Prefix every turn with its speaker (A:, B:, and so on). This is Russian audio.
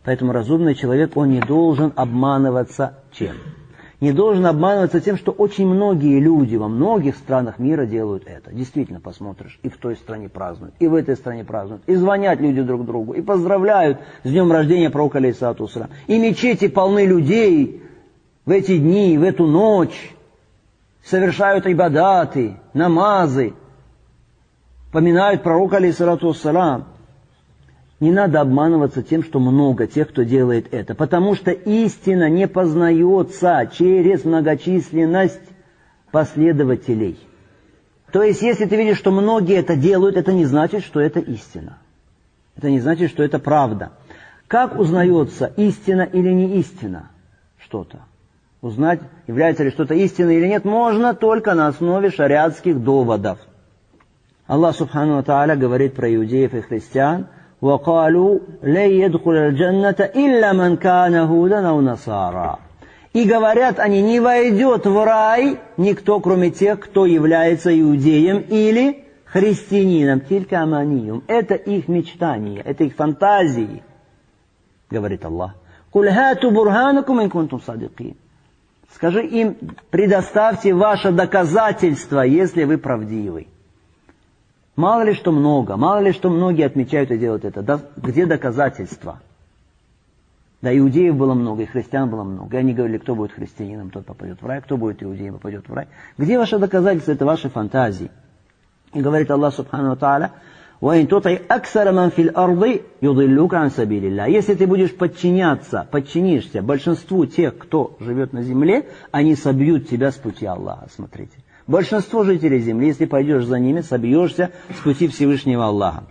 A: Поэтому разумный человек, он не должен обманываться чем? Не должен обманываться тем, что очень многие люди во многих странах мира делают это. Действительно, посмотришь, и в той стране празднуют, и в этой стране празднуют, и звонят люди друг другу, и поздравляют с днем рождения пророка алейхиссалату вассалям. И мечети полны людей в эти дни, в эту ночь, совершают ибадаты, намазы, поминают пророка алейхиссалату вассалям. Не надо обманываться тем, что много тех, кто делает это, потому что истина не познается через многочисленность последователей. То есть, если ты видишь, что многие это делают, это не значит, что это истина. Это не значит, что это правда. Как узнается, истина или не истина что-то? Узнать, является ли что-то истиной или нет, можно только на основе шариатских доводов. Аллах Субхану ва Тааля говорит про иудеев и христиан: وَقَالُوا لَنْ يَدْخُلَ الْجَنَّةَ إِلَّا مَنْ كَانَ هُودًا أَوْ نَصَارَى. И говорят они, не войдет в рай никто, кроме тех, кто является иудеем или христианином. Тилька аманиюм. Это их мечтания, это их фантазии, говорит Аллах. قُلْ هَاتُوا بُرْهَانَكُمْ إِن كُنْتُمْ صَادِقِينَ. Скажи им, предоставьте ваше доказательство, если вы правдивы. Мало ли что много, мало ли что многие отмечают и делают это. Да, где доказательства? Да, иудеев было много, и христиан было много. И они говорили, кто будет христианином, тот попадет в рай, кто будет иудеем, попадет в рай. Где ваши доказательства? Это ваши фантазии. И говорит Аллах Субхану ва Тааля: وَإِن تُطِعْ أَكْثَرَ مَنْ فِي الْأَرْضِ يُضِلُّكَ عَنْ سَبِيلِ اللَّهِ. Если ты будешь подчинишься большинству тех, кто живет на земле, они собьют тебя с пути Аллаха. Смотрите. Большинство жителей земли, если пойдешь за ними, собьешься с пути Всевышнего Аллаха.